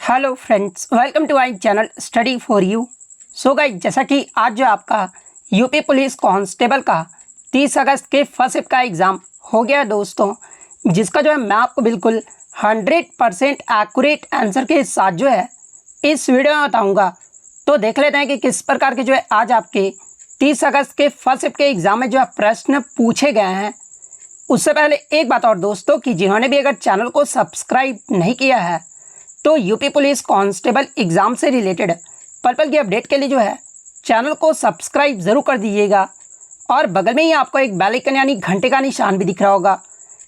Hello friends, welcome to our channel study for you. So guys, जैसा कि आज जो आपका यूपी पुलिस कांस्टेबल का 30 अगस्त के फर्स्ट शिफ्ट का एग्ज़ाम हो गया है दोस्तों, जिसका जो है मैं आपको बिल्कुल 100% एक्यूरेट आंसर के साथ जो है इस वीडियो में बताऊंगा। तो देख लेते हैं कि किस प्रकार के जो है आज आपके 30 अगस्त के फर्स्ट शिफ्ट के एग्ज़ाम में जो है प्रश्न पूछे गए हैं। उससे पहले एक बात और दोस्तों, कि जिन्होंने भी अगर चैनल को सब्सक्राइब नहीं किया है तो यूपी पुलिस कांस्टेबल एग्ज़ाम से रिलेटेड पर्पल की अपडेट के लिए जो है चैनल को सब्सक्राइब ज़रूर कर दीजिएगा। और बगल में ही आपको एक बेल आइकन यानी घंटे का निशान भी दिख रहा होगा,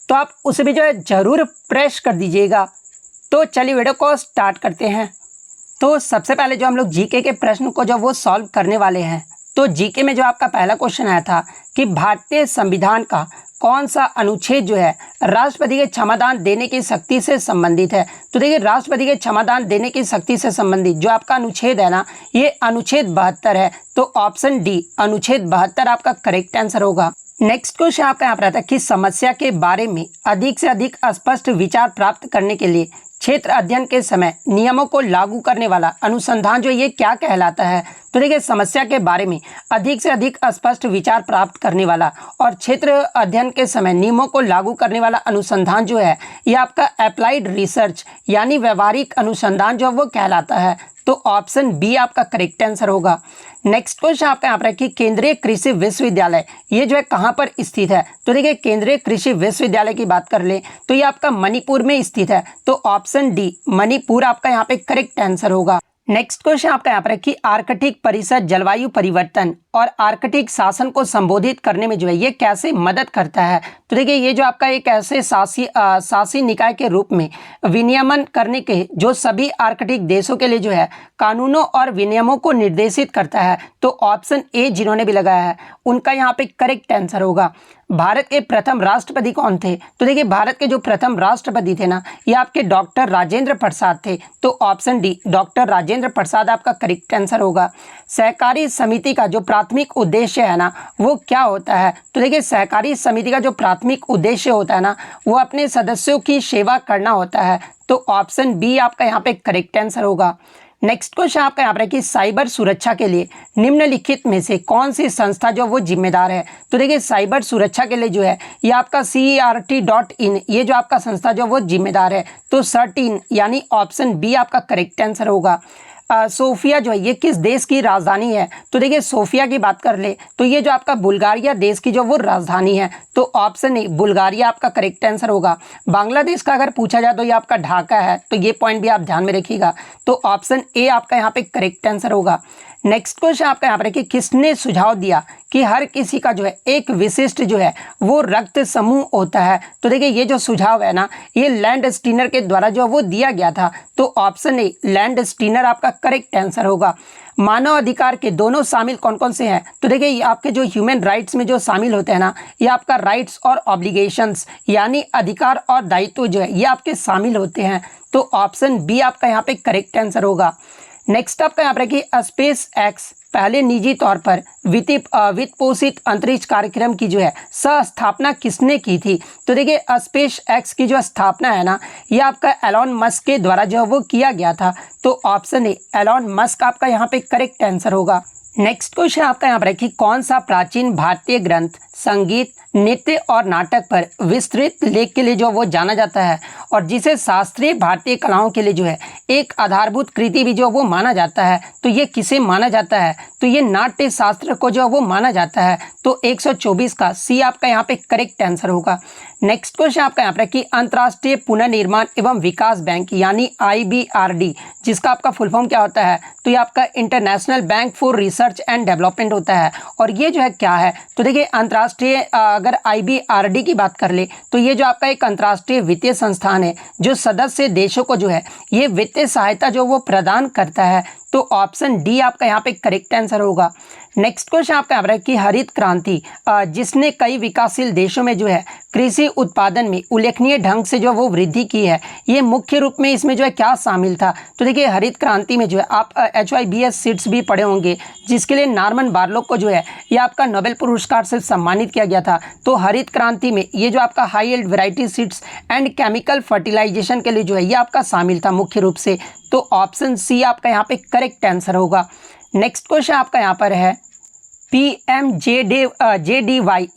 तो आप उसे भी जो है ज़रूर प्रेस कर दीजिएगा। तो चलिए वीडियो को स्टार्ट करते हैं। तो सबसे पहले जो हम लोग जीके के प्रश्न को जो वो सॉल्व करने वाले हैं। तो जीके में जो आपका पहला क्वेश्चन आया था कि भारतीय संविधान का कौन सा अनुच्छेद जो है राष्ट्रपति के क्षमादान देने की शक्ति से संबंधित है। तो देखिए, राष्ट्रपति के क्षमादान देने की शक्ति से संबंधित जो आपका अनुच्छेद है ना, ये अनुच्छेद 72 है। तो ऑप्शन डी अनुच्छेद 72 आपका करेक्ट आंसर होगा। नेक्स्ट क्वेश्चन आपका यहाँ पर आता है कि समस्या के बारे में अधिक से अधिक स्पष्ट विचार प्राप्त करने के लिए क्षेत्र अध्ययन के समय नियमों को लागू करने वाला अनुसंधान जो ये क्या कहलाता है। तो देखिए, समस्या के बारे में अधिक से अधिक स्पष्ट विचार प्राप्त करने वाला और क्षेत्र अध्ययन के समय नियमों को लागू करने वाला अनुसंधान जो है ये आपका अप्लाइड रिसर्च यानी व्यवहारिक अनुसंधान जो वो कहलाता है। तो ऑप्शन बी आपका करेक्ट आंसर होगा। नेक्स्ट क्वेश्चन आपका यहाँ पर है कि केंद्रीय कृषि विश्वविद्यालय ये जो है कहाँ पर स्थित है। तो देखिए, केंद्रीय कृषि विश्वविद्यालय की बात कर ले तो ये आपका मणिपुर में स्थित है। तो ऑप्शन डी मणिपुर आपका यहाँ पे करेक्ट आंसर होगा। नेक्स्ट क्वेश्चन आपका यहाँ पर है कि आर्कटिक परिषद जलवायु परिवर्तन और आर्कटिक शासन को संबोधित करने में जो है ये कैसे मदद करता है। तो देखिए, ये जो आपका एक ऐसे शासी निकाय के रूप में विनियमन करने के जो सभी आर्कटिक देशों के लिए जो है कानूनों और विनियमों को निर्देशित करता है। तो ऑप्शन ए जिन्होंने भी लगाया है उनका यहाँ पे करेक्ट आंसर होगा। भारत के प्रथम राष्ट्रपति कौन थे। तो देखिए, भारत के जो प्रथम राष्ट्रपति थे ना, ये आपके डॉक्टर राजेंद्र प्रसाद थे। तो option D doctor Rajendra Prasad आपका करेक्ट आंसर होगा। सहकारी समिति का जो प्राथमिक उद्देश्य है ना वो क्या होता है। तो देखिए, सहकारी समिति का जो प्राथमिक उद्देश्य होता है ना वो अपने सदस्यों की सेवा करना होता है। तो ऑप्शन बी आपका यहाँ पे करेक्ट आंसर होगा। नेक्स्ट क्वेश्चन आपका यहाँ पर है कि साइबर सुरक्षा के लिए निम्नलिखित में से कौन सी संस्था जो वो जिम्मेदार है। तो देखिए, साइबर सुरक्षा के लिए जो है ये आपका CERT.in ये जो आपका संस्था जो वो जिम्मेदार है। तो CERT.in यानी ऑप्शन बी आपका करेक्ट आंसर होगा। सोफिया जो है ये किस देश की राजधानी है। तो देखिए, सोफिया की बात कर ले तो ये जो आपका बुल्गारिया देश की जो वो राजधानी है। तो ऑप्शन ए बुल्गारिया आपका करेक्ट आंसर होगा। बांग्लादेश का अगर पूछा जाए तो ये आपका ढाका है। तो ये पॉइंट भी आप ध्यान में रखिएगा। तो ऑप्शन ए आपका यहाँ पे करेक्ट आंसर होगा। नेक्स्ट क्वेश्चन आपका यहाँ पर है कि किसने सुझाव दिया कि हर किसी का जो है एक विशिष्ट जो है वो रक्त समूह होता है। तो देखिए, ये जो सुझाव है ना ये लैंड स्टीनर के द्वारा जो वो दिया गया था। तो ऑप्शन ए लैंड स्टीनर आपका करेक्ट आंसर होगा। मानव अधिकार के दोनों शामिल कौन कौन से हैं। तो देखिए, ये आपके जो ह्यूमन राइट्स में जो शामिल होते हैं ना ये आपका राइट्स और ऑब्लिगेशंस यानी अधिकार और दायित्व जो है ये आपके शामिल होते हैं। तो ऑप्शन बी आपका यहाँ पे करेक्ट आंसर होगा। नेक्स्ट आपका यहाँ पर कि स्पेस एक्स पहले निजी तौर पर वित्त पोषित अंतरिक्ष कार्यक्रम की जो है सह स्थापना किसने की थी। तो देखिए, स्पेस एक्स की जो स्थापना है ना ये आपका एलॉन मस्क के द्वारा जो वो किया गया था। तो ऑप्शन ए एलॉन मस्क आपका यहाँ पे करेक्ट आंसर होगा। नेक्स्ट क्वेश्चन आपका यहाँ पर है कि कौन सा प्राचीन भारतीय ग्रंथ संगीत नृत्य और नाटक पर विस्तृत लेख के लिए जो वो जाना जाता है और जिसे शास्त्रीय भारतीय कलाओं के लिए जो है एक आधारभूत कृति भी जो वो माना जाता है। तो ये किसे माना जाता है। तो ये नाट्य शास्त्र को जो वो माना जाता है। तो 124 का सी आपका यहाँ पे करेक्ट आंसर होगा। नेक्स्ट क्वेश्चन आपका यहाँ पर कि अंतर्राष्ट्रीय पुनर्निर्माण एवं विकास बैंक यानी IBRD जिसका आपका फुल फॉर्म क्या होता है। तो ये आपका international bank for research and development होता है। और ये जो है क्या है। तो देखिए, अंतर्राष्ट्रीय अगर IBRD की बात कर ले तो ये जो आपका एक अंतर्राष्ट्रीय वित्तीय संस्थान है जो सदस्य देशों को जो है ये वित्तीय सहायता जो वो प्रदान करता है। तो ऑप्शन डी आपका यहाँ पे करेक्ट आंसर होगा। नेक्स्ट क्वेश्चन आपका यहाँ पर है कि हरित क्रांति जिसने कई विकासशील देशों में जो है कृषि उत्पादन में उल्लेखनीय ढंग से जो वो वृद्धि की है, ये मुख्य रूप में इसमें जो है क्या शामिल था। तो देखिए हरित क्रांति में जो है आप HYBS सीड्स भी पढ़े होंगे, जिसके लिए नॉर्मन बोरलॉग को जो है ये आपका नोबेल पुरस्कार से सम्मानित किया गया था। तो हरित क्रांति में ये जो आपका high yield variety seeds and chemical fertilization के लिए जो है ये आपका शामिल था मुख्य रूप से। तो ऑप्शन सी आपका यहाँ पे करेक्ट आंसर होगा। नेक्स्ट क्वेश्चन आपका यहाँ पर है PMJDY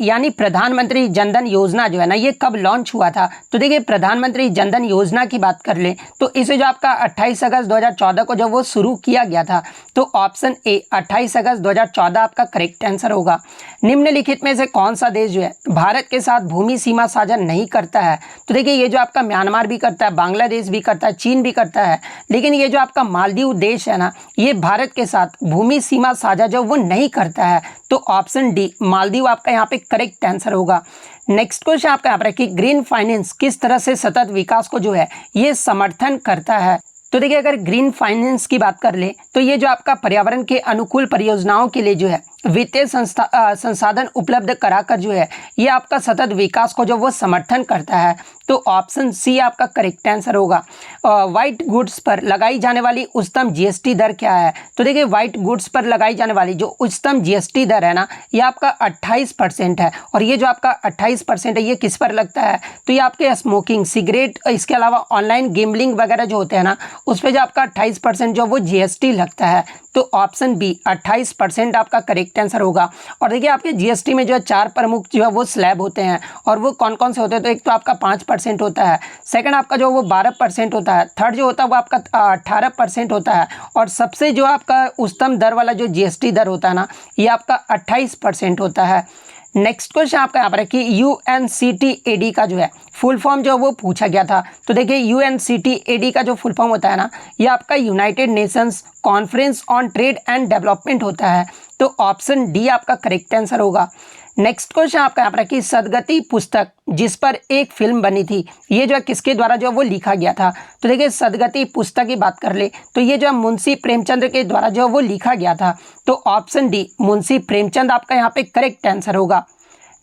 यानी प्रधानमंत्री जनधन योजना जो है ना, ये कब लॉन्च हुआ था। तो देखिए प्रधानमंत्री जनधन योजना की बात कर लें तो इसे जो आपका 28 अगस्त 2014 को जब वो शुरू किया गया था, तो ऑप्शन ए 28 अगस्त 2014 आपका करेक्ट आंसर होगा। निम्नलिखित में से कौन सा देश जो है भारत के साथ भूमि सीमा साझा नहीं करता है। तो देखिए ये जो आपका म्यांमार भी करता है, बांग्लादेश भी करता है, चीन भी करता है, लेकिन ये जो आपका मालदीव देश है ना, ये भारत के साथ भूमि सीमा साझा जो वो नहीं करता है। तो ऑप्शन डी मालदीव आपका यहाँ पे करेक्ट आंसर होगा। नेक्स्ट क्वेश्चन आपका यहाँ पर है कि ग्रीन फाइनेंस किस तरह से सतत विकास को जो है ये समर्थन करता है। तो देखिए अगर ग्रीन फाइनेंस की बात कर ले तो ये जो आपका पर्यावरण के अनुकूल परियोजनाओं के लिए जो है वित्तीय संसाधन उपलब्ध कराकर जो है ये आपका सतत विकास को जो वो समर्थन करता है। तो ऑप्शन सी आपका करेक्ट आंसर होगा। वाइट गुड्स पर लगाई जाने वाली उच्चतम जीएसटी दर क्या है। तो देखिए वाइट गुड्स पर लगाई जाने वाली जो उच्चतम जीएसटी दर है ना, ये आपका 28% है। और ये जो आपका 28% है ये किस पर लगता है। तो ये आपके स्मोकिंग, सिगरेट, इसके अलावा ऑनलाइन गेमलिंग वगैरह जो होते हैं ना, उस पर जो आपका 28% जो वो जीएसटी लगता है। तो ऑप्शन बी 28% आपका करेक्ट आंसर होगा। और देखिए आपके जीएसटी में जो है 4 प्रमुख जो है वो स्लैब होते हैं, और वो कौन कौन से होते हैं। तो एक तो आपका 5% होता है, सेकंड आपका जो वो 12% होता है, थर्ड जो होता है वो आपका 18% होता है, और सबसे जो आपका उच्चतम दर वाला जो जीएसटी दर होता है ना, ये आपका 28% होता है। नेक्स्ट क्वेश्चन आपका यहाँ पर है कि UNCTAD का जो है फुल फॉर्म जो वो पूछा गया था। तो देखिए UNCTAD का जो फुल फॉर्म होता है ना, ये आपका United Nations conference on trade and development होता है। तो ऑप्शन डी आपका करेक्ट आंसर होगा। नेक्स्ट क्वेश्चन आपका यहाँ पर है कि सदगति पुस्तक जिस पर एक फिल्म बनी थी, ये जो है किसके द्वारा जो वो लिखा गया था। तो देखिए सदगति पुस्तक की बात कर ले तो ये जो है मुंशी प्रेमचंद के द्वारा जो वो लिखा गया था। तो ऑप्शन डी मुंशी प्रेमचंद आपका यहाँ पे करेक्ट आंसर होगा।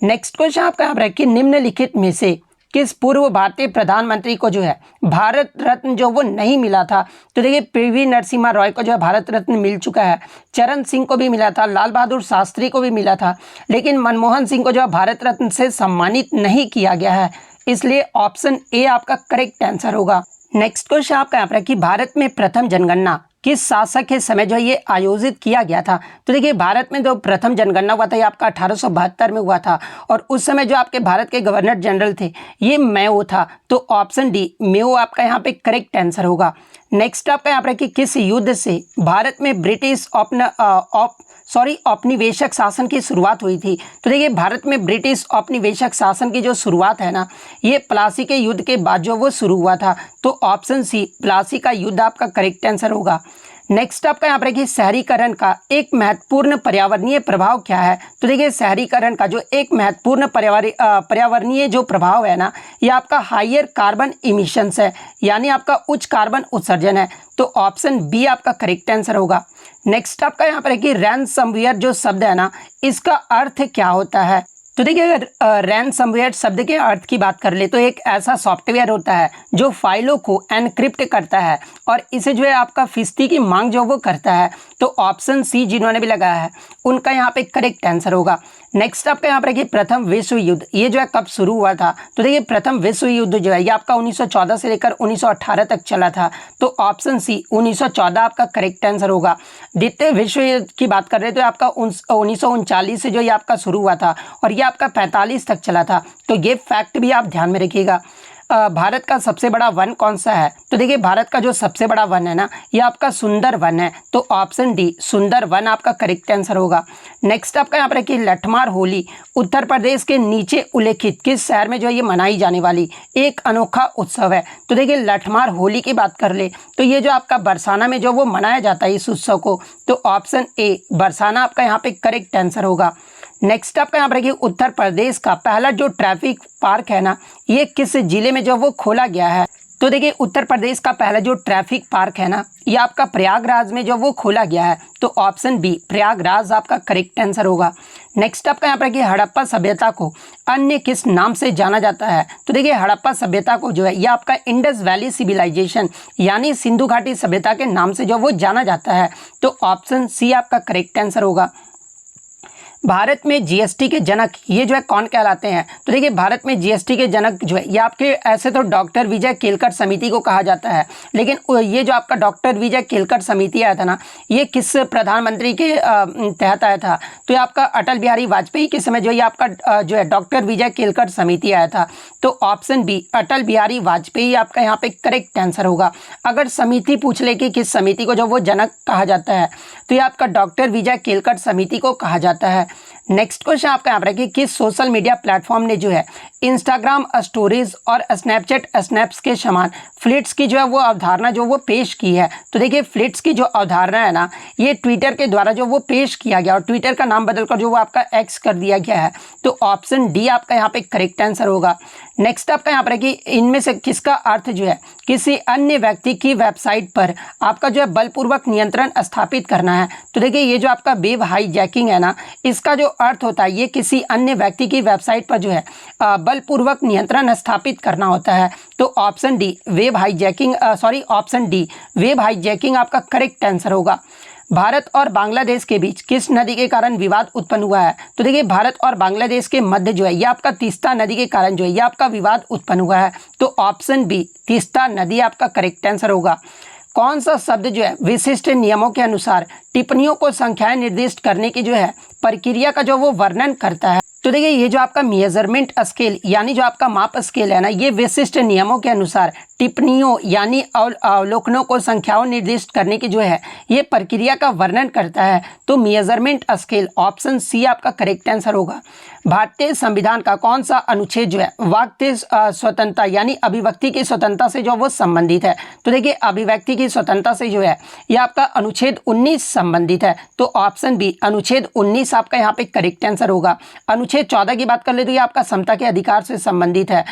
नेक्स्ट क्वेश्चन आपका यहाँ पर है कि निम्नलिखित में से किस पूर्व भारतीय प्रधानमंत्री को जो है भारत रत्न जो वो नहीं मिला था। तो देखिए PV नरसिम्हा रॉय को जो है भारत रत्न मिल चुका है, चरण सिंह को भी मिला था, लाल बहादुर शास्त्री को भी मिला था, लेकिन मनमोहन सिंह को जो है भारत रत्न से सम्मानित नहीं किया गया है। इसलिए ऑप्शन ए आपका करेक्ट आंसर होगा। नेक्स्ट क्वेश्चन आपका यहाँ पर है कि भारत में प्रथम जनगणना किस शासक के समय जो ये आयोजित किया गया था। तो देखिए भारत में जो प्रथम जनगणना हुआ था ये आपका 1872 में हुआ था, और उस समय जो आपके भारत के गवर्नर जनरल थे ये मेयो था। तो ऑप्शन डी मेयो आपका यहाँ पे करेक्ट आंसर होगा। नेक्स्ट आपका यहाँ पर कि किस युद्ध से भारत में ब्रिटिश औपनिवेशिक शासन की शुरुआत हुई थी। तो देखिए भारत में ब्रिटिश औपनिवेशिक शासन की जो शुरुआत है ना, ये प्लासी के युद्ध के बाद जो वो शुरू हुआ था। तो ऑप्शन सी प्लासी का युद्ध आपका करेक्ट आंसर होगा। नेक्स्ट आपका यहाँ पर कि शहरीकरण का एक महत्वपूर्ण पर्यावरणीय प्रभाव क्या है। तो देखिए शहरीकरण का जो एक महत्वपूर्ण पर्यावरणीय जो प्रभाव है ना, ये आपका हायर कार्बन इमिशंस है, यानी आपका उच्च कार्बन उत्सर्जन है। तो ऑप्शन बी आपका करेक्ट आंसर होगा। नेक्स्ट आपका यहाँ पर है कि रैनसमवेयर जो शब्द है ना, इसका अर्थ क्या होता है। तो देखिए अगर रैनसमवेयर शब्द के अर्थ की बात कर ले तो एक ऐसा सॉफ्टवेयर होता है जो फाइलों को एनक्रिप्ट करता है, और इसे जो है आपका फिस्ती की मांग जो वो करता है। तो ऑप्शन सी जिन्होंने भी लगाया है उनका यहाँ पे करेक्ट आंसर होगा। नेक्स्ट आपका यहाँ पर कि प्रथम विश्व युद्ध ये जो है कब शुरू हुआ था। तो देखिए प्रथम विश्व युद्ध जो है ये आपका 1914 से लेकर 1918 तक चला था। तो ऑप्शन सी 1914 आपका करेक्ट आंसर होगा। द्वितीय विश्व युद्ध की बात कर रहे तो आपका 1939 से जो ये आपका शुरू हुआ था, और ये आपका 45 तक चला था। तो ये फैक्ट भी आप ध्यान में रखिएगा। भारत का सबसे बड़ा वन कौन सा है। तो देखिए भारत का जो सबसे बड़ा वन है ना, ये आपका सुंदर वन है। तो ऑप्शन डी सुंदर वन आपका करेक्ट आंसर होगा। नेक्स्ट आपका यहाँ पर है कि लठमार होली उत्तर प्रदेश के नीचे उल्लेखित किस शहर में जो है ये मनाई जाने वाली एक अनोखा उत्सव है। तो देखिए लठमार होली की बात कर ले तो ये जो आपका बरसाना में जो वो मनाया जाता है इस उत्सव को। तो ऑप्शन ए बरसाना आपका यहाँ पे करेक्ट आंसर होगा। नेक्स्ट आपका यहाँ पर देखिए उत्तर प्रदेश का पहला जो ट्रैफिक पार्क है ना, ये किस जिले में जो वो खोला गया है। तो देखिए उत्तर प्रदेश का पहला जो ट्रैफिक पार्क है ना, ये आपका प्रयागराज में जो वो खोला गया है। तो ऑप्शन बी प्रयागराज आपका करेक्ट आंसर होगा। नेक्स्ट आपका यहाँ पर कि हड़प्पा सभ्यता को अन्य किस नाम से जाना जाता है। तो देखिए हड़प्पा सभ्यता को जो है ये आपका इंडस वैली सिविलाइजेशन यानी सिंधु घाटी सभ्यता के नाम से जो वो जाना जाता है। तो ऑप्शन सी आपका करेक्ट आंसर होगा। भारत में जीएसटी के जनक ये जो है कौन कहलाते हैं। तो देखिए भारत में जीएसटी के जनक जो है ये आपके ऐसे तो डॉक्टर विजय केलकर समिति को कहा जाता है, लेकिन ये जो आपका डॉक्टर विजय केलकर समिति आया था ना, ये किस प्रधानमंत्री के तहत आया था। तो ये आपका अटल बिहारी वाजपेयी के समय जो ये आपका जो है डॉक्टर विजय केलकर समिति आया था। तो ऑप्शन बी अटल बिहारी वाजपेयी आपका यहाँ पे करेक्ट आंसर होगा। अगर समिति पूछ ले कि किस समिति को जो वो जनक कहा जाता है, तो ये आपका डॉक्टर विजय केलकर समिति को कहा जाता है। नेक्स्ट क्वेश्चन आपका यहाँ पर है कि किस सोशल मीडिया प्लेटफॉर्म ने जो है इंस्टाग्राम स्टोरीज और स्नैपचैट स्नैप्स के समान फ्लिट्स की जो है वो अवधारणा जो वो पेश की है। तो देखिए फ्लिट्स की जो अवधारणा है ना, ये ट्विटर के द्वारा जो वो पेश किया गया और ट्विटर का नाम बदलकर जो वो आपका एक्स कर दिया गया है। तो ऑप्शन डी आपका यहाँ पे करेक्ट आंसर होगा। नेक्स्ट आपका यहाँ पर है कि इनमें से किसका अर्थ जो है किसी अन्य व्यक्ति की वेबसाइट पर आपका जो है बलपूर्वक नियंत्रण स्थापित करना है। तो देखिए ये जो आपका वेब हाईजैकिंग है ना, इसका जो अर्थ होता है ये किसी अन्य व्यक्ति की वेबसाइट पर जो है बलपूर्वक नियंत्रण स्थापित करना होता है। तो option D web hijacking option D web hijacking आपका करेक्ट आंसर होगा। भारत और बांग्लादेश के बीच किस नदी के कारण विवाद उत्पन्न हुआ है। तो देखिए भारत और बांग्लादेश के मध्य जो है ये आपका तीस्ता नदी के कारण जो है ये आपका विवाद उत्पन्न हुआ है। तो ऑप्शन बी तीस्ता नदी आपका करेक्ट आंसर होगा। कौन सा शब्द जो है विशिष्ट नियमों के अनुसार टिप्पणियों को संख्याएं निर्दिष्ट करने की जो है प्रक्रिया का जो वो वर्णन करता है। तो देखिए ये जो आपका मेजरमेंट स्केल यानी जो आपका माप स्केल है ना, ये विशिष्ट नियमों के अनुसार टिप्पणियों यानी अवलोकनों को संख्याओं निर्दिष्ट करने की जो है ये प्रक्रिया का वर्णन करता है। तो मेजरमेंट स्केल ऑप्शन सी आपका करेक्ट आंसर होगा। भारतीय संविधान का कौन सा अनुच्छेद जो है वाक् स्वतंत्रता यानी अभिव्यक्ति की स्वतंत्रता से जो वो संबंधित है। तो देखिए अभिव्यक्ति की स्वतंत्रता से जो है ये आपका अनुच्छेद 19 संबंधित है। तो ऑप्शन बी अनुच्छेद 19 आपका यहाँ पे करेक्ट आंसर होगा। अनुच्छेद 14 की बात कर ले तो ये आपका समता के अधिकार से संबंधित है।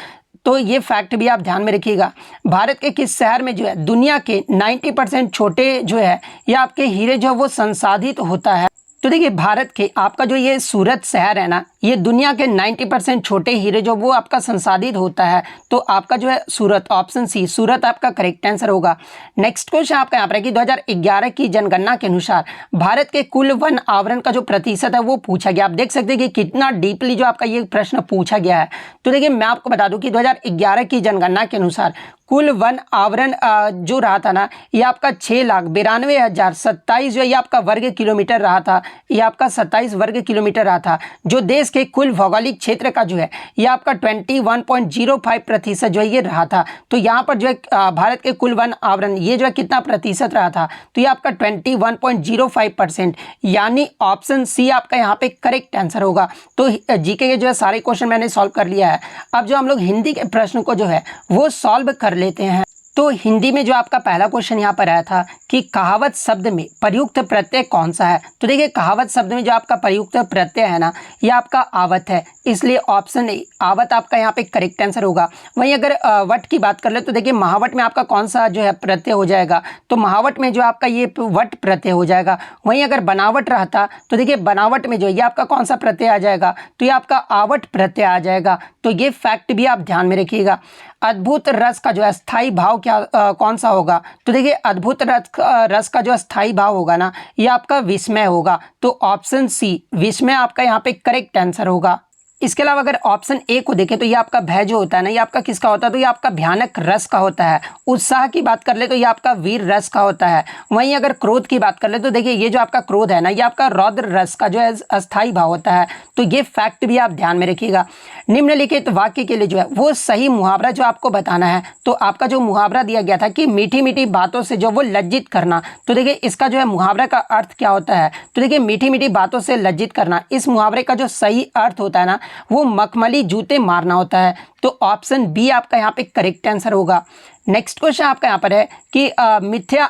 तो ये फैक्ट भी आप ध्यान में रखिएगा। भारत के किस शहर में जो है दुनिया के 90% छोटे जो है या आपके हीरे जो वो संसाधित होता है। तो देखिए भारत के आपका जो ये सूरत शहर है ना, ये दुनिया के 90% छोटे हीरे जो वो आपका संसाधित होता है। तो आपका जो है सूरत ऑप्शन सी सूरत आपका करेक्ट आंसर होगा। नेक्स्ट क्वेश्चन आपका यहाँ पर है कि 2011 की जनगणना के अनुसार भारत के कुल वन आवरण का जो प्रतिशत है वो पूछा गया। आप देख सकते हैं कि कितना डीपली जो आपका ये प्रश्न पूछा गया है। तो देखिए मैं आपको बता दूं कि 2011 की जनगणना के अनुसार कुल वन आवरण जो रहा था ना, ये आपका 6,92,027 जो ये आपका वर्ग किलोमीटर रहा था। ये आपका 27 वर्ग किलोमीटर रहा था। जो देश के कुल भौगोलिक क्षेत्र का जो है ये आपका 21.05% जो है ये रहा था। तो यहाँ पर जो है भारत के कुल वन आवरण ये जो है कितना प्रतिशत रहा था। तो ये आपका 21.05% यानी ऑप्शन सी आपका यहाँ पे करेक्ट आंसर होगा। तो जीके के जो है सारे क्वेश्चन मैंने सॉल्व कर लिया है। अब जो हम लोग हिंदी के प्रश्न को जो है वो सॉल्व कर लेते हैं। तो हिंदी में जो आपका पहला क्वेश्चन यहाँ पर आया था कि कहावत शब्द में प्रयुक्त प्रत्यय कौन सा है। तो देखिए कहावत शब्द में जो आपका प्रयुक्त प्रत्यय है ना, ये आपका आवत है, इसलिए ऑप्शन ए आवत आपका यहाँ पे करेक्ट आंसर होगा। वहीं अगर वट की बात कर ले तो देखिए महावट में आपका कौन सा जो है प्रत्यय हो जाएगा। तो महावट में जो आपका ये वट प्रत्यय हो जाएगा। वहीं अगर बनावट रहता तो देखिए बनावट में जो ये आपका कौन सा प्रत्यय आ जाएगा, तो ये आपका आवट प्रत्यय आ जाएगा। तो ये फैक्ट भी आप ध्यान में रखिएगा। अद्भुत रस का जो अस्थाई भाव क्या कौन सा होगा। तो देखिए अद्भुत रस का जो अस्थाई भाव होगा ना, ये आपका विस्मय होगा। तो ऑप्शन सी विस्मय आपका यहाँ पे करेक्ट आंसर होगा। इसके अलावा अगर ऑप्शन ए को देखें तो ये आपका भय जो होता है ना, ये आपका किसका होता है, तो ये आपका भयानक रस का होता है। उत्साह की बात कर ले तो ये आपका वीर रस का होता है। वहीं अगर क्रोध की बात कर ले तो देखिए ये जो आपका क्रोध है ना, ये आपका रौद्र रस का जो है अस्थाई भाव होता है। तो ये फैक्ट भी आप ध्यान में रखिएगा। निम्नलिखित वाक्य के लिए जो है वो सही मुहावरा जो आपको बताना है। तो आपका जो मुहावरा दिया गया था कि मीठी मीठी बातों से जो वो लज्जित करना, तो देखिए इसका जो है मुहावरा का अर्थ क्या होता है। तो देखिए मीठी मीठी बातों से लज्जित करना, इस मुहावरे का जो सही अर्थ होता है ना, वो मखमली जूते मारना होता है। तो ऑप्शन बी आपका यहाँ पे करेक्ट आंसर होगा। नेक्स्ट क्वेश्चन आपका यहाँ पर है कि मिथ्या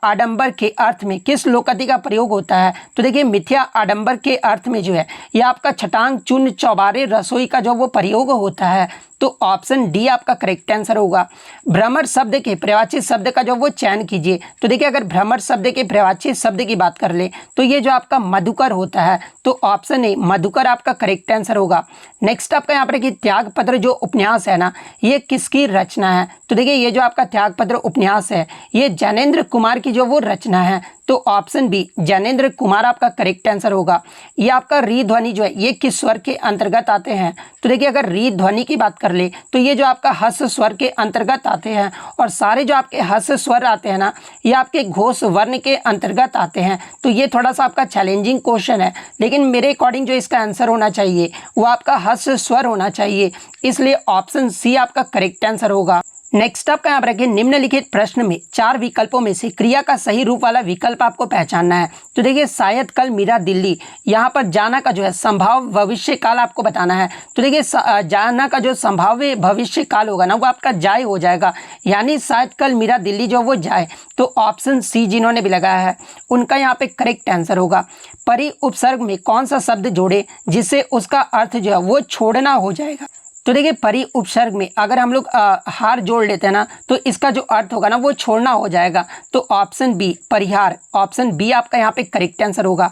आडंबर के अर्थ में किस लोकोक्ति का प्रयोग होता है। तो देखिए मिथ्या आडंबर के अर्थ में जो है ये आपका छटांग चूर्ण चौबारे रसोई का जो वो प्रयोग होता है। तो ऑप्शन डी आपका करेक्ट आंसर होगा। भ्रमर शब्द के प्रवाची शब्द का जो वो चयन कीजिए। तो देखिए अगर भ्रमर शब्द के प्रवाची शब्द की बात कर ले तो ये जो आपका मधुकर होता है। तो ऑप्शन ए मधुकर आपका करेक्ट आंसर होगा। नेक्स्ट आपका यहाँ पर कि त्यागपत्र जो उपन्यास है ना ये किसकी रचना है। तो देखिए ये जो आपका त्यागपत्र उपन्यास है ये ज्ञानेंद्र कुमार की जो वो रचना है। तो ऑप्शन बी ज्ञानेंद्र कुमार आपका करेक्ट आंसर होगा। ये आपका री ध्वनि जो है ये किस स्वर के अंतर्गत आते हैं। तो देखिए अगर री ध्वनि की बात कर ले तो ये जो आपका हस्स स्वर के अंतर्गत आते हैं और सारे जो आपके हस्स स्वर आते हैं ना ये आपके घोष वर्ण के अंतर्गत आते हैं। तो ये थोड़ा सा आपका चैलेंजिंग क्वेश्चन है, लेकिन मेरे अकॉर्डिंग जो इसका आंसर होना चाहिए वो आपका हस्स स्वर होना चाहिए, इसलिए ऑप्शन सी आपका करेक्ट आंसर होगा। नेक्स्ट आपका यहाँ पर रखिए निम्नलिखित प्रश्न में 4 विकल्पों में से क्रिया का सही रूप वाला विकल्प आपको पहचानना है। तो देखिए शायद कल मीरा दिल्ली, यहाँ पर जाना का जो है संभाव्य भविष्य काल आपको बताना है। तो देखिए जाना का जो संभाव्य भविष्य काल होगा ना वो आपका जाए हो जाएगा, यानी शायद कल मीरा दिल्ली जो वो जाए। तो ऑप्शन सी जिन्होंने भी लगाया है उनका यहाँ पे करेक्ट आंसर होगा। परि उपसर्ग में कौन सा शब्द जोड़े जिससे उसका अर्थ जो है वो छोड़ना हो जाएगा। तो देखिए परि उपसर्ग में अगर हम लोग हार जोड़ लेते हैं ना तो इसका जो अर्थ होगा ना वो छोड़ना हो जाएगा। तो ऑप्शन बी परिहार, ऑप्शन बी आपका यहाँ पे करेक्ट आंसर होगा।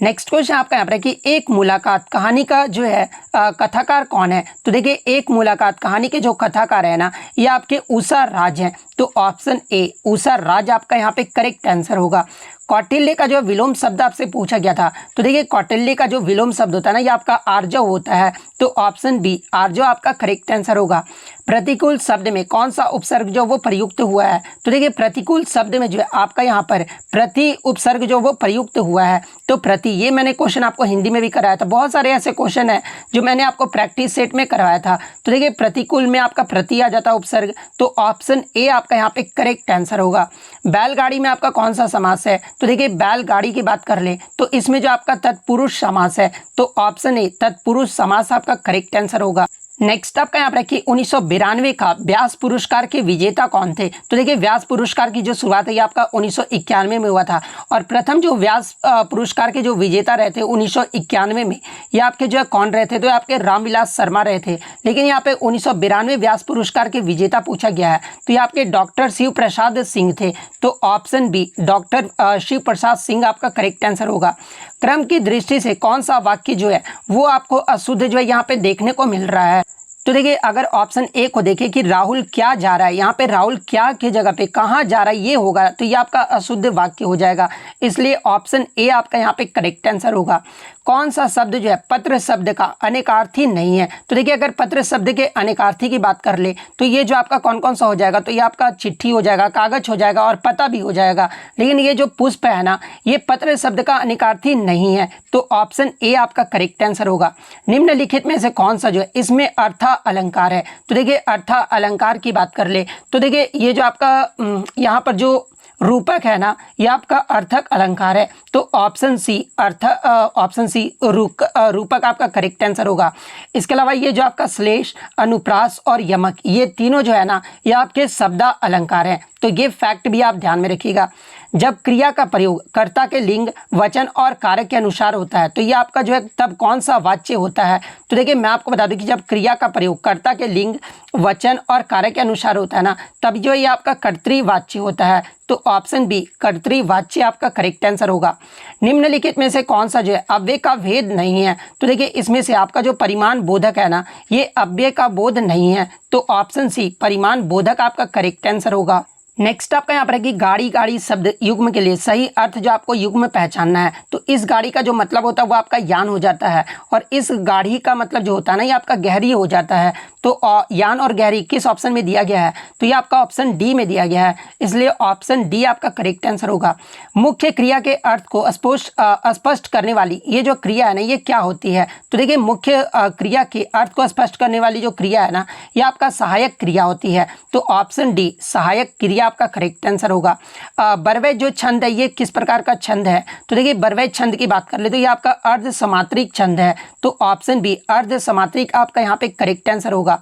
नेक्स्ट क्वेश्चन आपका यहाँ पर कि एक मुलाकात कहानी का जो है कथाकार कौन है। तो देखिए एक मुलाकात कहानी के जो कथाकार है ना ये आपके उषा राज हैं। तो ऑप्शन ए उषा राज आपका यहाँ पे करेक्ट आंसर होगा। कौटिल्य का जो विलोम शब्द आपसे पूछा गया था। तो देखिए कौटिल्य का जो विलोम शब्द होता है ना ये आपका आर्जव होता है। तो ऑप्शन बी आर्जव आपका करेक्ट आंसर होगा। प्रतिकूल शब्द में कौन सा उपसर्ग जो वो प्रयुक्त हुआ है। तो देखिए प्रतिकूल शब्द में जो है आपका यहाँ पर प्रति उपसर्ग जो वो प्रयुक्त हुआ है। तो प्रति ये मैंने क्वेश्चन आपको हिंदी में भी कराया था, बहुत सारे ऐसे क्वेश्चन है जो मैंने आपको प्रैक्टिस सेट में करवाया था। तो देखिए प्रतिकूल में आपका प्रति आ जाता है उपसर्ग। तो ऑप्शन ए आपका यहाँ पे करेक्ट आंसर होगा। बैलगाड़ी में आपका कौन सा समास है। तो देखिए बैलगाड़ी की बात कर ले तो इसमें जो आपका तत्पुरुष समास है। तो ऑप्शन ए तत्पुरुष समास आपका करेक्ट आंसर होगा। नेक्स्ट आपका यहाँ पर रखिए 1992 का व्यास पुरस्कार के विजेता कौन थे। तो देखिए व्यास पुरस्कार की जो शुरुआत है ये आपका 1991 में हुआ था और प्रथम जो व्यास पुरस्कार के जो विजेता रहे थे 1991 में ये आपके जो है कौन रहे थे। तो आपके रामविलास शर्मा रहे थे, लेकिन यहाँ पे 1992 व्यास पुरस्कार के विजेता पूछा गया है तो ये आपके डॉक्टर शिव प्रसाद सिंह थे। तो option B doctor Shiv Prasad Singh आपका करेक्ट आंसर होगा। क्रम की दृष्टि से कौन सा वाक्य जो है वो आपको अशुद्ध जो है यहाँ पे देखने को मिल रहा है। तो देखिए अगर ऑप्शन ए को देखें कि राहुल क्या जा रहा है, यहाँ पे राहुल क्या की जगह पे कहाँ जा रहा है ये होगा तो ये आपका अशुद्ध वाक्य हो जाएगा, इसलिए ऑप्शन ए आपका यहाँ पे करेक्ट आंसर होगा। कौन सा शब्द जो है पत्र शब्द का अनेकार्थी नहीं है। तो देखिए अगर पत्र शब्द के अनेकार्थी की बात कर ले तो ये जो आपका कौन कौन सा हो जाएगा। तो ये आपका चिट्ठी हो जाएगा, कागज हो जाएगा और पता भी हो जाएगा, लेकिन ये जो पुष्प है ना ये पत्र शब्द का अनेकार्थी नहीं है। तो ऑप्शन ए आपका करेक्ट आंसर होगा। निम्नलिखित में से कौन सा जो है इसमें अर्था अलंकार है। तो देखिए अर्था अलंकार की बात कर ले तो देखिए ये जो आपका यहाँ पर जो रूपक है ना ये आपका अर्थक अलंकार है। तो ऑप्शन सी ऑप्शन सी रूपक आपका करेक्ट आंसर होगा। इसके अलावा ये जो आपका श्लेष, अनुप्रास और यमक ये तीनों जो है ना ये आपके शब्दा अलंकार हैं। तो ये फैक्ट भी आप ध्यान में रखिएगा। जब क्रिया का प्रयोग कर्ता के लिंग, वचन और कारक के अनुसार होता है तो ये आपका जो है तब कौन सा वाच्य होता है। तो देखिए मैं आपको बता दूं कि जब क्रिया का प्रयोग कर्ता के लिंग, वचन और कारक के अनुसार होता है ना तब जो ये आपका कर्तृवाच्य होता है। तो ऑप्शन बी कर्तृवाच्य आपका करेक्ट आंसर होगा। निम्नलिखित में से कौन सा जो है अव्यय का भेद नहीं है। तो देखिए इसमें से आपका जो परिमाण बोधक है ना ये अव्यय का बोध नहीं है। तो ऑप्शन सी परिमाण बोधक आपका करेक्ट आंसर होगा। नेक्स्ट आपका यहाँ पर है कि गाड़ी गाड़ी शब्द युग्म के लिए सही अर्थ जो आपको युग्म पहचानना है। तो इस गाड़ी का जो मतलब होता है वो आपका यान हो जाता है और इस गाड़ी का मतलब जो होता है ना ये आपका गहरी हो जाता है। तो यान और गहरी किस ऑप्शन में दिया गया है। तो ये आपका ऑप्शन डी में दिया गया है, इसलिए ऑप्शन डी आपका करेक्ट आंसर होगा। मुख्य क्रिया के अर्थ को स्पष्ट करने वाली ये जो क्रिया है ना ये क्या होती है। तो देखिए मुख्य क्रिया के अर्थ को स्पष्ट करने वाली जो क्रिया है ना ये आपका सहायक क्रिया होती है। तो ऑप्शन डी सहायक क्रिया आपका करेक्ट आंसर होगा। बरवै जो छंद है ये किस प्रकार का छंद है। तो देखिए बरवै छंद की बात कर ले तो ये आपका अर्ध समात्रिक छंद है। तो ऑप्शन बी अर्ध समात्रिक आपका यहाँ पे करेक्ट आंसर होगा।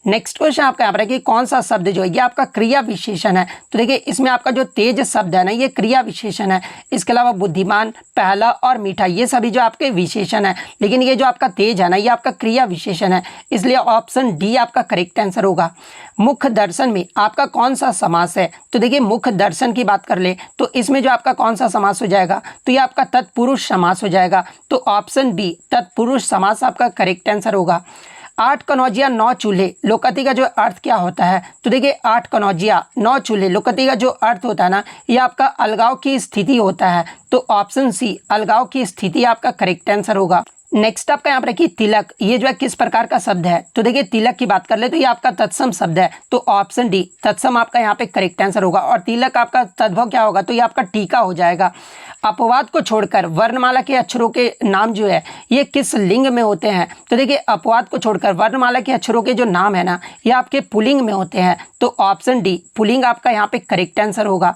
नेक्स्ट क्वेश्चन आपका यहाँ पर है कि कौन सा शब्द जो है ये आपका क्रिया विशेषण है। तो देखिए इसमें आपका जो तेज शब्द है ना ये क्रिया विशेषण है। इसके अलावा बुद्धिमान, पहला और मीठा ये सभी जो आपके विशेषण है, लेकिन ये जो आपका तेज है ना ये आपका क्रिया विशेषण है, इसलिए ऑप्शन डी आपका करेक्ट आंसर होगा। मुख्य दर्शन में आपका कौन सा समास है। तो देखिए मुख्य दर्शन की बात कर ले तो इसमें जो आपका कौन सा समास हो जाएगा, तो ये आपका तत्पुरुष समास हो जाएगा। तो ऑप्शन बी तत्पुरुष समास आपका करेक्ट आंसर होगा। 8 कनौजिया 9 चूल्हे लोकति का जो अर्थ क्या होता है। तो देखिए 8 कनौजिया 9 चूल्हे लोकति का जो अर्थ होता है ना ये आपका अलगाव की स्थिति होता है। तो ऑप्शन सी अलगाव की स्थिति आपका करेक्ट आंसर होगा। नेक्स्ट आपका यहाँ पर कि तिलक ये जो है किस प्रकार का शब्द है। तो देखिए तिलक की बात कर ले तो ये आपका तत्सम शब्द है। तो ऑप्शन डी तत्सम आपका यहाँ पे करेक्ट आंसर होगा। और तिलक आपका तद्भव क्या होगा, तो ये आपका टीका हो जाएगा। अपवाद को छोड़कर वर्णमाला के अक्षरों के नाम जो है ये किस लिंग में होते हैं। तो देखिए अपवाद को छोड़कर वर्णमाला के अक्षरों के जो नाम है ना ये आपके पुल्लिंग में होते हैं। तो ऑप्शन डी पुल्लिंग आपका यहाँ पे करेक्ट आंसर होगा।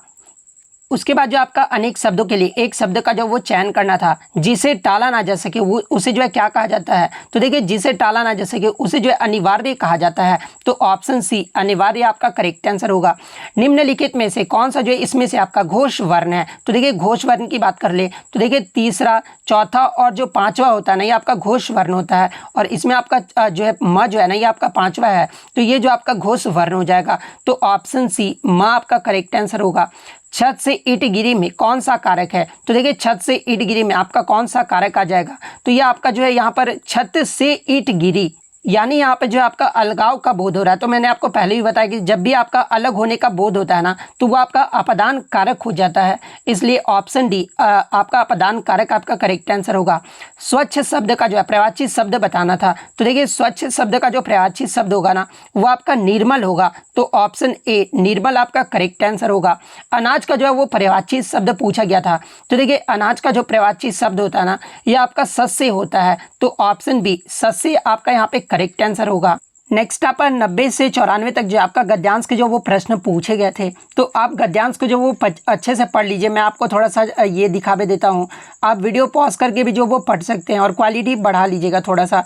उसके बाद जो आपका अनेक शब्दों के लिए एक शब्द का जो वो चयन करना था जिसे टाला ना जा सके वो उसे जो है क्या कहा जाता है। तो देखिए जिसे टाला ना जा सके उसे जो है अनिवार्य कहा जाता है। तो ऑप्शन सी अनिवार्य आपका करेक्ट आंसर होगा। निम्नलिखित में से कौन सा जो है इसमें से आपका घोष वर्ण है। तो देखिए घोष वर्ण की बात कर ले तो देखिए तीसरा, चौथा और जो पांचवा होता है ना ये आपका घोष वर्ण होता है। और इसमें आपका जो है म जो है ना ये आपका पांचवा है। तो ये जो आपका घोष वर्ण हो जाएगा। तो ऑप्शन सी म आपका करेक्ट आंसर होगा। छत से ईंट गिरी में कौन सा कारक है। तो देखिए छत से ईंट गिरी में आपका कौन सा कारक आ जाएगा। तो ये आपका जो है यहाँ पर छत से ईंट गिरी यानी यहाँ पे जो आपका अलगाव का बोध हो रहा है। तो मैंने आपको पहले भी बताया कि जब भी आपका अलग होने का बोध होता है ना तो वो आपका अपदान कारक हो जाता है। इसलिए ऑप्शन डी आपका अपदान कारक आपका करेक्ट आंसर होगा। स्वच्छ शब्द का जो है प्रवाचित शब्द बताना था। तो देखिए स्वच्छ शब्द का जो प्रवाचित शब्द होगा ना वो आपका निर्मल होगा। तो ऑप्शन ए निर्मल आपका करेक्ट आंसर होगा। अनाज का जो है वो प्रवाचित शब्द पूछा गया था। तो देखिए अनाज का जो प्रवाचित शब्द होता है ना ये आपका सस्य होता है। तो ऑप्शन बी सस्य आपका यहाँ पे करेक्ट आंसर होगा। नेक्स्ट आप 90 से 94 तक जो आपका गद्यांश के जो वो प्रश्न पूछे गए थे तो आप गद्यांश को जो वो अच्छे से पढ़ लीजिए। मैं आपको थोड़ा सा ये दिखावे देता हूँ, आप वीडियो पॉज करके भी जो वो पढ़ सकते हैं और क्वालिटी बढ़ा लीजिएगा थोड़ा सा।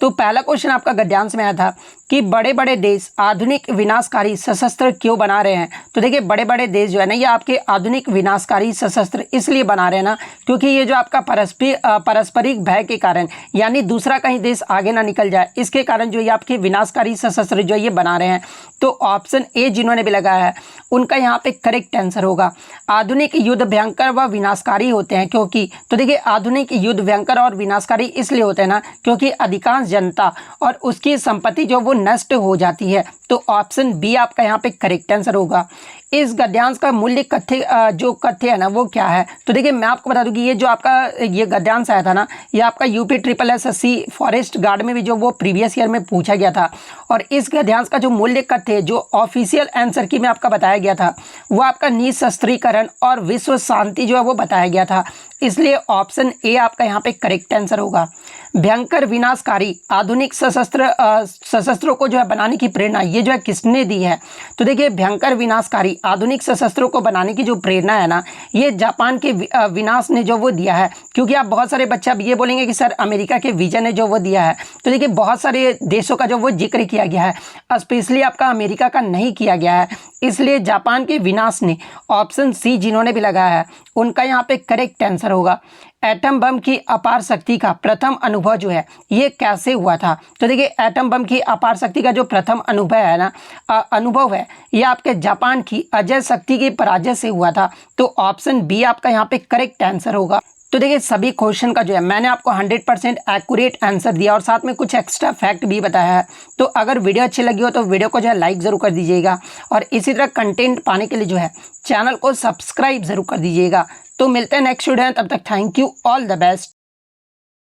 तो पहला क्वेश्चन आपका गद्यांश में आया था कि बड़े बड़े देश आधुनिक विनाशकारी सशस्त्र क्यों बना रहे हैं। तो देखिए बड़े बड़े देश जो है ना ये आपके आधुनिक विनाशकारी सशस्त्र इसलिए बना रहे हैं ना क्योंकि ये जो आपका पारस्परिक भय के कारण यानी दूसरा कहीं देश आगे ना निकल जाए इसके कारण जो ये आपके विनाशकारी सशस्त्र जो ये बना रहे हैं। तो ऑप्शन ए जिन्होंने भी लगाया है उनका यहाँ पे करेक्ट आंसर होगा। आधुनिक युद्ध भयंकर व विनाशकारी होते हैं क्योंकि तो देखिए आधुनिक युद्ध भयंकर और विनाशकारी इसलिए होते हैं ना क्योंकि अधिकांश जनता और उसकी संपत्ति जो वो नष्ट हो जाती है। तो ऑप्शन बी आपका यहाँ पे करेक्ट आंसर होगा। इस गद्यांश का मूल्य कथ्य है ना वो क्या है। तो देखिए मैं आपको बता दूं कि ये जो आपका ये गद्यांश आया था ना ये आपका यूपी SSSC फॉरेस्ट गार्ड में भी जो वो प्रीवियस ईयर में पूछा गया था। और इस गद्यांश का जो मूल्य कथ्य जो ऑफिशियल आंसर की में आपका बताया गया था वो आपका निशस्त्रीकरण और विश्व शांति जो है वो बताया गया था। इसलिए ऑप्शन ए आपका यहाँ पे करेक्ट आंसर होगा। भयंकर विनाशकारी आधुनिक सशस्त्रों को जो है बनाने की प्रेरणा ये जो है किसने दी है। तो देखिए भयंकर विनाशकारी आधुनिक सशस्त्रों को बनाने की जो प्रेरणा है ना ये जापान के विनाश ने जो वो दिया है। क्योंकि आप बहुत सारे बच्चे अब ये बोलेंगे कि सर अमेरिका के विजय ने जो वो दिया है। तो देखिए बहुत सारे देशों का जो वो जिक्र किया गया है, स्पेशली आपका अमेरिका का नहीं किया गया है। इसलिए जापान के विनाश ने ऑप्शन सी जिन्होंने भी लगाया है उनका यहाँ पे करेक्ट आंसर होगा। एटम बम की अपार शक्ति का प्रथम अनुभव जो है ये कैसे हुआ था। तो देखिए एटम बम की अपार शक्ति का जो प्रथम अनुभव है ना अनुभव है ये आपके जापान की अजय शक्ति की पराजय से हुआ था। तो ऑप्शन बी आपका यहाँ पे करेक्ट आंसर होगा। तो देखिए सभी क्वेश्चन का जो है मैंने आपको 100% एक्यूरेट आंसर दिया और साथ में कुछ एक्स्ट्रा फैक्ट भी बताया है। तो अगर वीडियो अच्छी लगी हो तो वीडियो को जो है लाइक ज़रूर कर दीजिएगा और इसी तरह कंटेंट पाने के लिए जो है चैनल को सब्सक्राइब ज़रूर कर दीजिएगा। तो मिलते हैं नेक्स्ट वीडियो में, तब तक thank you, all the best.